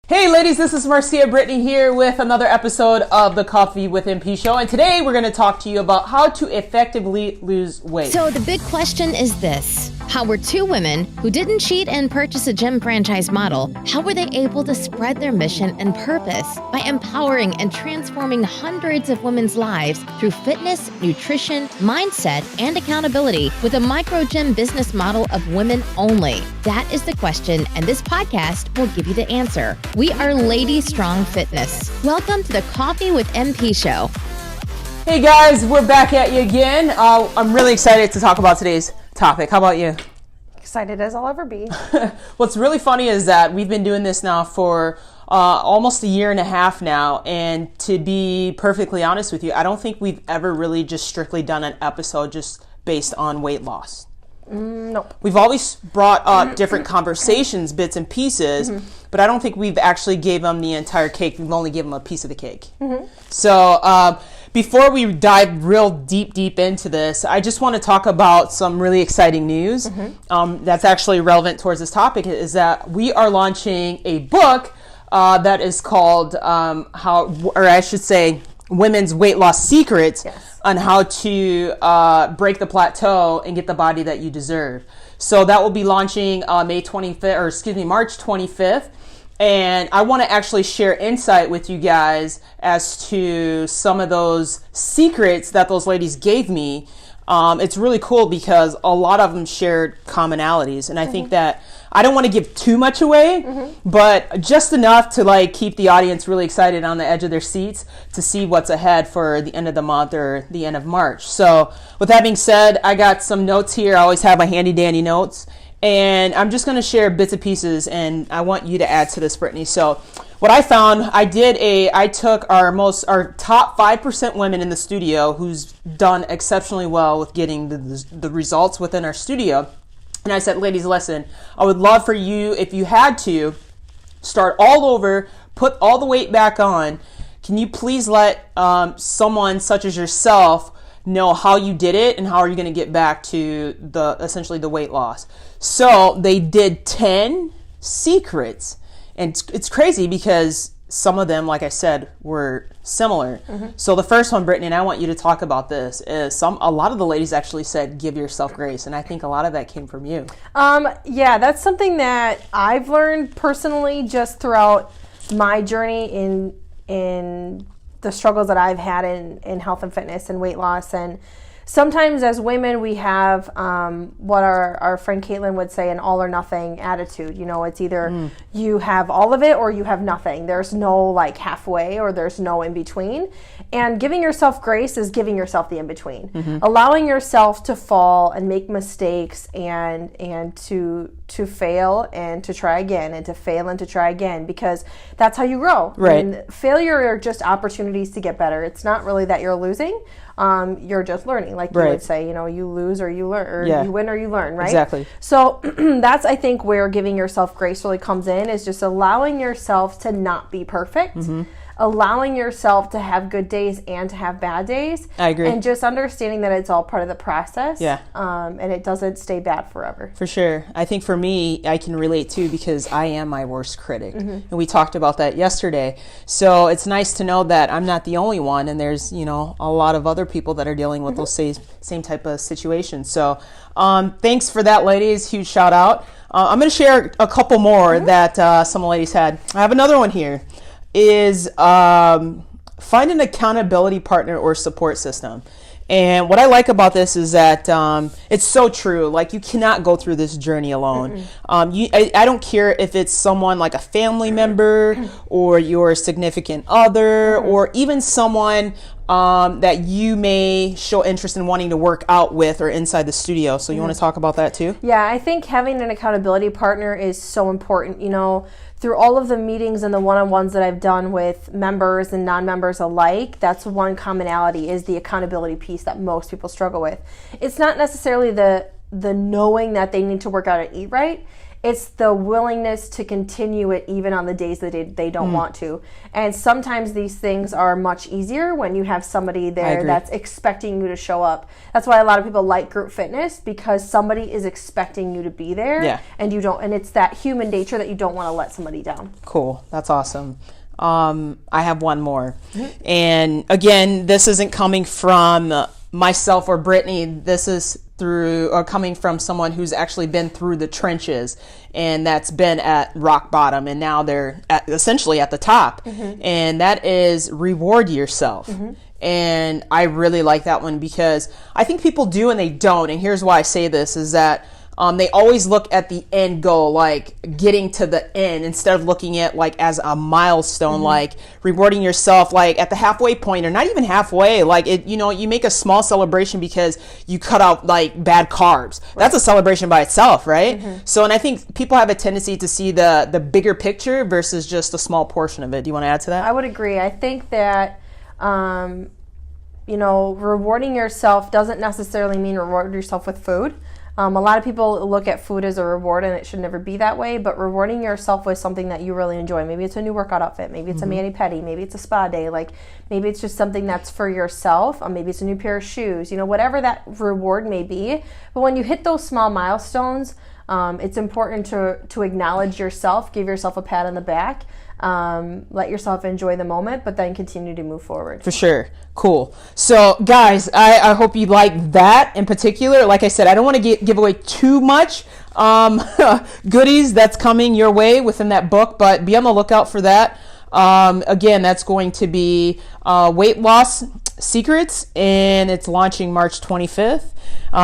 Hey ladies, this is Marcia Brittany here with another episode of the Coffee with MP show, and today we're going to talk to you about how to effectively lose weight. So the big question is this: how were two women who didn't cheat and purchase a gym franchise model, how were they able to spread their mission and purpose by empowering and transforming hundreds of women's lives through fitness, nutrition, mindset, and accountability with a micro gym business model of women only? That is the question, and this podcast will give you the answer. We are Lady Strong Fitness. Welcome to the Coffee with MP show. Hey guys, we're back at you again. I'm really excited to talk about today's topic. How about you? Excited as I'll ever be. What's really funny is that we've been doing this now for almost a year and a half now, and to be perfectly honest with you, I don't think we've ever really just strictly done an episode just based on weight loss. Nope. We've always brought up different conversations, bits and pieces, but I don't think we've actually gave them the entire cake. We've only given them a piece of the cake. So before we dive real deep into this, I just want to talk about some really exciting news that's actually relevant towards this topic, is that we are launching a book that is called Women's Weight Loss Secrets. Yes. On how to break the plateau and get the body that you deserve. So that will be launching March 25th. And I want to actually share insight with you guys as to some of those secrets that those ladies gave me. It's really cool because a lot of them shared commonalities. And I think that I don't want to give too much away, but just enough to keep the audience really excited on the edge of their seats to see what's ahead for the end of the month or the end of March. So with that being said, I got some notes here. I always have my handy dandy notes, and I'm just going to share bits and pieces, and I want you to add to this, Brittany. So what I found, I took our top 5% women in the studio who's done exceptionally well with getting the results within our studio. And I said, ladies, listen, I would love for you, if you had to, start all over, put all the weight back on. Can you please let someone such as yourself know how you did it and how are you going to get back to essentially the weight loss? So they did 10 secrets. And it's crazy because some of them, like I said, were similar. So the first one, Brittany, and I want you to talk about this, is a lot of the ladies actually said, give yourself grace. And I think a lot of that came from you. Yeah, that's something that I've learned personally just throughout my journey in the struggles that I've had in health and fitness and weight loss. And sometimes as women, we have what our friend Caitlin would say, an all or nothing attitude. You know, it's either you have all of it or you have nothing. There's no halfway, or there's no in between. And giving yourself grace is giving yourself the in between, allowing yourself to fall and make mistakes and to fail and to try again, and to fail and to try again, because that's how you grow. Right. And failure are just opportunities to get better. It's not really that you're losing. You're just learning, like you would say, you lose or you learn, or you win or you learn, right? Exactly. So that's, I think, where giving yourself grace really comes in, is just allowing yourself to not be perfect, allowing yourself to have good days and to have bad days. I agree. And just understanding that it's all part of the process. Yeah. And it doesn't stay bad forever. For sure. I think for me, I can relate too, because I am my worst critic. And we talked about that yesterday. So it's nice to know that I'm not the only one, and there's, a lot of other people that are dealing with those same type of situations. So thanks for that, ladies. Huge shout out. I'm going to share a couple more that some ladies had. I have another one here. Is find an accountability partner or support system. And what I like about this is that it's so true. You cannot go through this journey alone. I don't care if it's someone like a family member or your significant other, or even someone that you may show interest in wanting to work out with or inside the studio. So you want to talk about that too? Yeah, I think having an accountability partner is so important. Through all of the meetings and the one-on-ones that I've done with members and non-members alike, that's one commonality, is the accountability piece that most people struggle with. It's not necessarily the knowing that they need to work out and eat right. It's the willingness to continue it even on the days that they don't want to. And sometimes these things are much easier when you have somebody there that's expecting you to show up. That's why a lot of people like group fitness, because somebody is expecting you to be there, and you don't. And it's that human nature that you don't want to let somebody down. Cool. That's awesome. I have one more. And again, this isn't coming from myself or Brittany. This is coming from someone who's actually been through the trenches and that's been at rock bottom, and now they're essentially at the top. And that is reward yourself. And I really like that one, because I think people do and they don't. And here's why I say this is that they always look at the end goal, like getting to the end, instead of looking at like as a milestone, like rewarding yourself like at the halfway point, or not even halfway. Like you make a small celebration because you cut out like bad carbs. That's a celebration by itself, right? So, and I think people have a tendency to see the bigger picture versus just a small portion of it. Do you want to add to that? I would agree. I think that rewarding yourself doesn't necessarily mean reward yourself with food. A lot of people look at food as a reward, and it should never be that way, but rewarding yourself with something that you really enjoy. Maybe it's a new workout outfit. Maybe it's a mani-pedi. Maybe it's a spa day. Like, maybe it's just something that's for yourself. Maybe it's a new pair of shoes. Whatever that reward may be. But when you hit those small milestones, it's important to acknowledge yourself, give yourself a pat on the back, let yourself enjoy the moment, but then continue to move forward. For sure. Cool. So guys, I hope you like that in particular. Like I said, I don't want to give away too much goodies that's coming your way within that book, but be on the lookout for that. Again, that's going to be Weight Loss Secrets, and it's launching March 25th.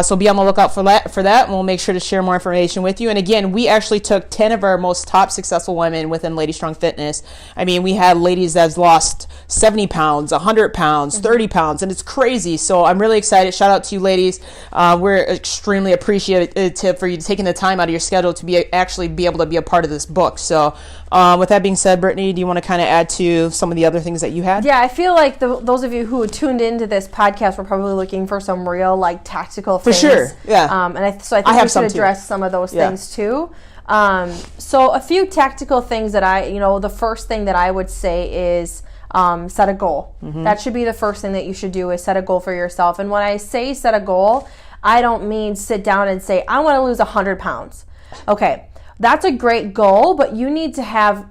So be on the lookout for that, and we'll make sure to share more information with you. And again, we actually took 10 of our most top successful women within Lady Strong Fitness. I mean, we had ladies that's lost 70 pounds, 100 pounds, 30 pounds, and it's crazy. So I'm really excited. Shout out to you ladies. We're extremely appreciative for you taking the time out of your schedule to be able to be a part of this book. So with that being said, Brittany, do you want to kind of add to some of the other things that you had? Yeah, I feel like those of you who tuned into this podcast were probably looking for some real tactical things. For sure, yeah. I think we should address some of those things too. So a few tactical things that the first thing that I would say is set a goal. That should be the first thing that you should do, is set a goal for yourself. And when I say set a goal, I don't mean sit down and say, I want to lose 100 pounds. Okay, that's a great goal, but you need to have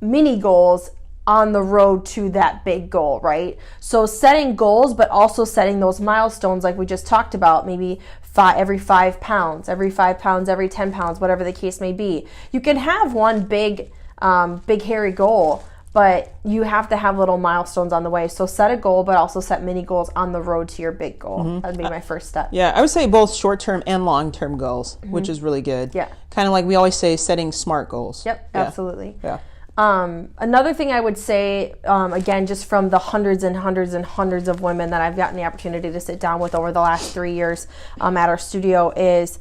mini goals on the road to that big goal, right? So setting goals, but also setting those milestones like we just talked about, maybe every 5 pounds, every 10 pounds, whatever the case may be. You can have one big hairy goal, but you have to have little milestones on the way. So set a goal, but also set mini goals on the road to your big goal. That'd be my first step. Yeah, I would say both short-term and long-term goals, which is really good. Yeah. Kind of like we always say, setting SMART goals. Yep, yeah. absolutely. Yeah. Another thing I would say, again, just from the hundreds and hundreds and hundreds of women that I've gotten the opportunity to sit down with over the last 3 years at our studio, is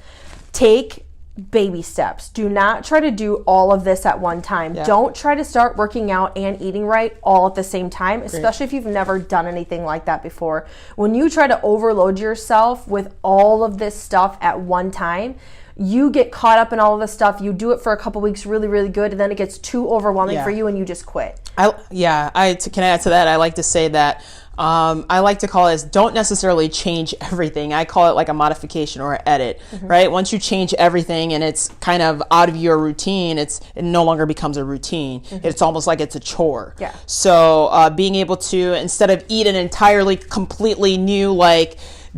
take baby steps. Do not try to do all of this at one time. Yeah. Don't try to start working out and eating right all at the same time, especially if you've never done anything like that before. When you try to overload yourself with all of this stuff at one time, you get caught up in all of this stuff. You do it for a couple weeks really, really good, and then it gets too overwhelming for you and you just quit. Can I add to that? I like to say that I like to call it, don't necessarily change everything. I call it like a modification or an edit, right? Once you change everything and it's kind of out of your routine, it no longer becomes a routine. It's almost like it's a chore. Yeah. So being able to, instead of eat an entirely completely new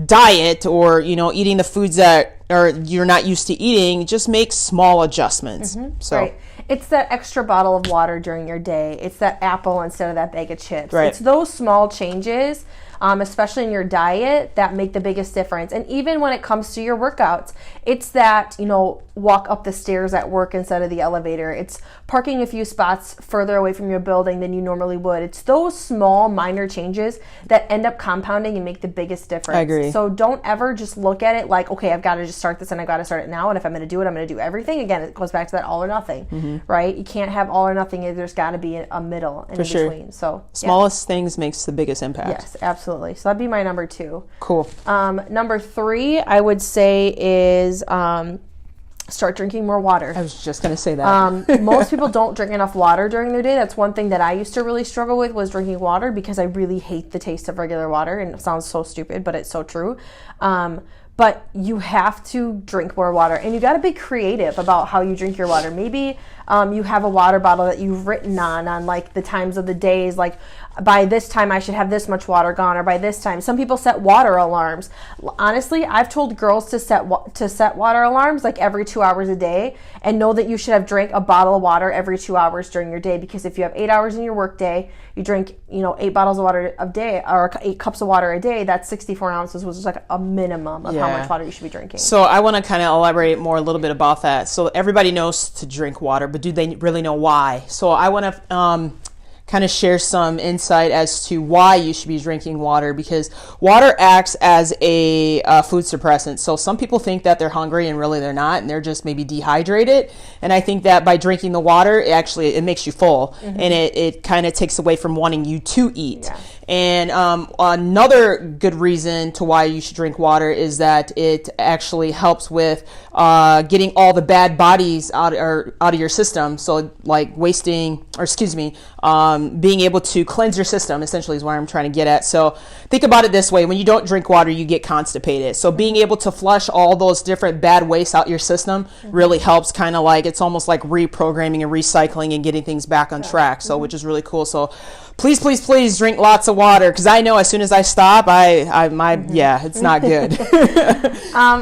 diet, or eating the foods that you're not used to eating, just make small adjustments. So right. It's that extra bottle of water during your day. It's that apple instead of that bag of chips. Right. It's those small changes, especially in your diet, that make the biggest difference. And even when it comes to your workouts, it's that, walk up the stairs at work instead of the elevator. It's parking a few spots further away from your building than you normally would. It's those small, minor changes that end up compounding and make the biggest difference. I agree. So don't ever just look at it like, okay, I've got to just start this and I've got to start it now. And if I'm going to do it, I'm going to do everything. Again, it goes back to that all or nothing, right? You can't have all or nothing. There's got to be a middle in between. So smallest things makes the biggest impact. Yes, absolutely. So that'd be my number 2. Cool. Number 3, I would say, is start drinking more water. I was just going to say that. Most people don't drink enough water during their day. That's one thing that I used to really struggle with, was drinking water, because I really hate the taste of regular water. And it sounds so stupid, but it's so true. But you have to drink more water, and you got to be creative about how you drink your water. Maybe you have a water bottle that you've written on like the times of the days, like by this time I should have this much water gone, or by this time. Some people set water alarms. Honestly, I've told girls to set water alarms like every 2 hours a day, and know that you should have drank a bottle of water every 2 hours during your day, because if you have 8 hours in your work day, you drink 8 bottles of water a day, or 8 cups of water a day, that's 64 ounces, which is like a minimum of how much water you should be drinking. So I want to kind of elaborate more a little bit about that. So everybody knows to drink water, but do they really know why? So I want to kind of share some insight as to why you should be drinking water, because water acts as a food suppressant. So some people think that they're hungry and really they're not, and they're just maybe dehydrated. And I think that by drinking the water, it makes you full, and it kind of takes away from wanting you to eat. Yeah. And another good reason to why you should drink water is that it actually helps with getting all the bad bodies out of your system. So like being able to cleanse your system, essentially, is what I'm trying to get at. So think about it this way: when you don't drink water, you get constipated. So being able to flush all those different bad wastes out your system really helps, kind of like, it's almost like reprogramming and recycling and getting things back on track. So which is really cool. So please, please, please drink lots of water, because I know as soon as I stop, it's not good.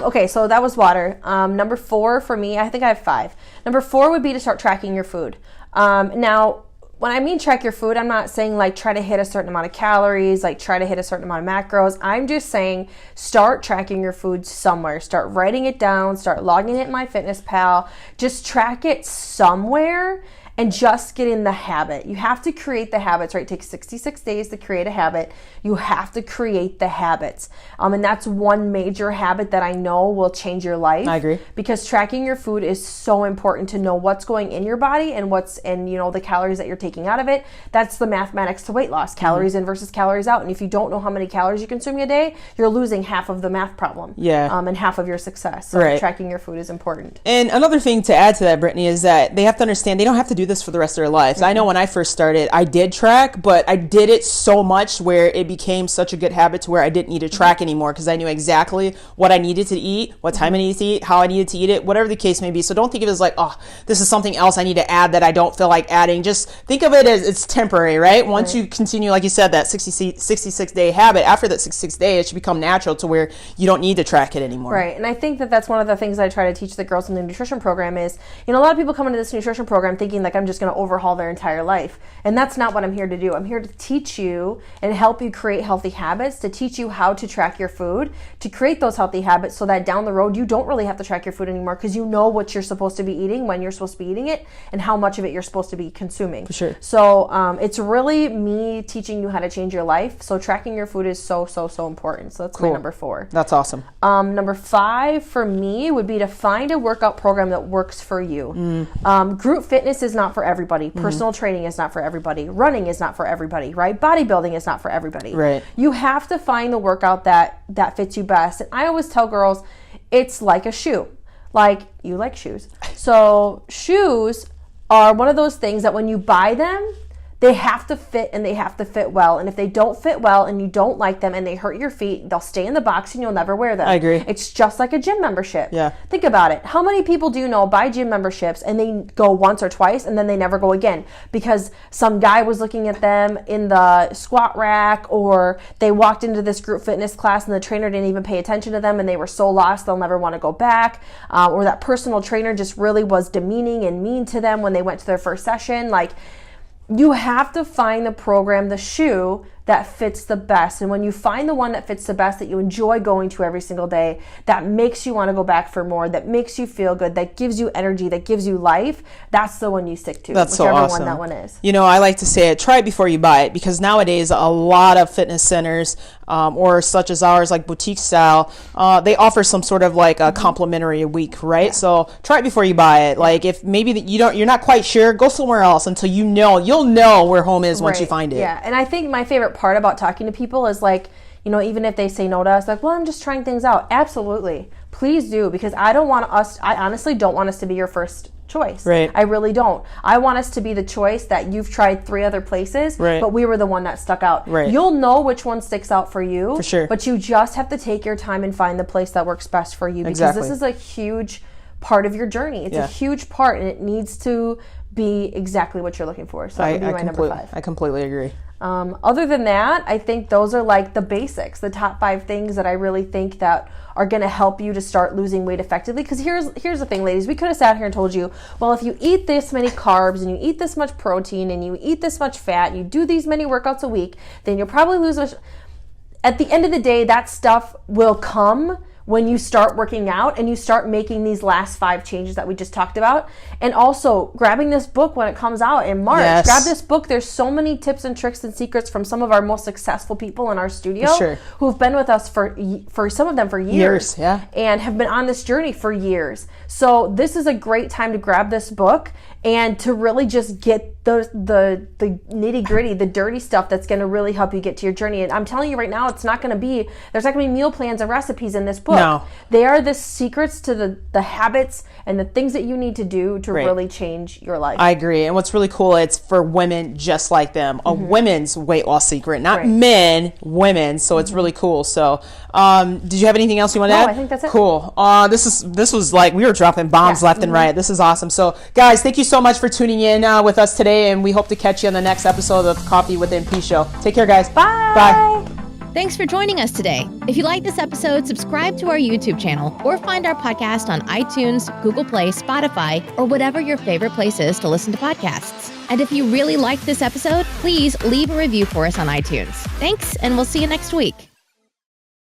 Okay, so that was water. Number 4 for me, I think I have 5. Number 4 would be to start tracking your food. Now, when I mean track your food, I'm not saying like try to hit a certain amount of calories, like try to hit a certain amount of macros. I'm just saying start tracking your food somewhere. Start writing it down, start logging it in MyFitnessPal. Just track it somewhere and just get in the habit. You have to create the habits, right? It takes 66 days to create a habit. You have to create the habits. And that's one major habit that I know will change your life. I agree. Because tracking your food is so important to know what's going in your body and the calories that you're taking out of it. That's the mathematics to weight loss, calories in versus calories out. And if you don't know how many calories you consume a day, you're losing half of the math problem. Yeah. And half of your success. So tracking your food is important. And another thing to add to that, Brittany, is that they have to understand they don't have to do this for the rest of their lives. I know when I first started, I did track, but I did it so much where it became such a good habit to where I didn't need to track anymore, because I knew exactly what I needed to eat, what time I needed to eat, how I needed to eat it, whatever the case may be. So don't think of it as like, oh, this is something else I need to add that I don't feel like adding. Just think of it as it's temporary, right? Once you continue, like you said, that 66-day habit, after that 66 day, it should become natural to where you don't need to track it anymore. Right. And I think that that's one of the things I try to teach the girls in the nutrition program is, a lot of people come into this nutrition program thinking like I'm just going to overhaul their entire life. And that's not what I'm here to do. I'm here to teach you and help you create healthy habits, to teach you how to track your food, to create those healthy habits so that down the road you don't really have to track your food anymore, because you know what you're supposed to be eating, when you're supposed to be eating it, and how much of it you're supposed to be consuming. For sure. So it's really me teaching you how to change your life. So tracking your food is so, so, so important. So that's my number 4. That's awesome. Number 5 for me would be to find a workout program that works for you. Group fitness is not for everybody. Personal training is not for everybody. Running is not for everybody, right? Bodybuilding is not for everybody. Right. You have to find the workout that fits you best. And I always tell girls, it's like a shoe. Like, you like shoes. So shoes are one of those things that when you buy them, they have to fit, and they have to fit well. And if they don't fit well and you don't like them and they hurt your feet, they'll stay in the box and you'll never wear them. I agree. It's just like a gym membership. Yeah. Think about it. How many people do you know buy gym memberships and they go once or twice and then they never go again because some guy was looking at them in the squat rack, or they walked into this group fitness class and the trainer didn't even pay attention to them and they were so lost they'll never want to go back, or that personal trainer just really was demeaning and mean to them when they went to their first session. Like, you have to find the program, the shoe that fits the best. And when you find the one that fits the best, that you enjoy going to every single day, that makes you want to go back for more, that makes you feel good, that gives you energy, that gives you life, that's the one you stick to. That's so awesome. One that one is. I like to say it, try it before you buy it, because nowadays a lot of fitness centers, or such as ours, like boutique style, they offer some sort of like a complimentary week, right? Yeah. So try it before you buy it. Like, if maybe you're not quite sure, go somewhere else until you'll know where home is once you find it. Yeah, and I think my favorite part about talking to people is like, even if they say no to us, like, well, I'm just trying things out. Absolutely. please do, because I honestly don't want us to be your first choice. Right. I really don't. I want us to be the choice that you've tried 3 other places, right. but we were the one that stuck out. Right. You'll know which one sticks out for you. For sure. But you just have to take your time and find the place that works best for you, because exactly. this is a huge part of your journey. It's a huge part, and it needs to be exactly what you're looking for. So that would be my number 5. I completely agree. Other than that, I think those are like the basics, the top 5 things that I really think that are going to help you to start losing weight effectively. Because here's the thing, ladies. We could have sat here and told you, well, if you eat this many carbs and you eat this much protein and you eat this much fat and you do these many workouts a week, then you'll probably lose much. At the end of the day, that stuff will come when you start working out and you start making these last 5 changes that we just talked about. And also grabbing this book when it comes out in March. Yes. Grab this book. There's so many tips and tricks and secrets from some of our most successful people in our studio who've been with us for some of them for years. And have been on this journey for years. So this is a great time to grab this book and to really just get the nitty gritty, the dirty stuff that's going to really help you get to your journey. And I'm telling you right now, there's not going to be meal plans and recipes in this book. No. They are the secrets to the habits and the things that you need to do to really change your life. I agree. And what's really cool, it's for women just like them. A women's weight loss secret, not men, women. So it's really cool. So did you have anything else you want to add? No, I think that's it. Cool. This was like, we were dropping bombs left and right. This is awesome. So guys, thank you so much for tuning in with us today. And we hope to catch you on the next episode of Coffee with MP Show. Take care, guys. Bye. Bye. Thanks for joining us today. If you like this episode, subscribe to our YouTube channel or find our podcast on iTunes, Google Play, Spotify, or whatever your favorite place is to listen to podcasts. And if you really liked this episode, please leave a review for us on iTunes. Thanks, and we'll see you next week.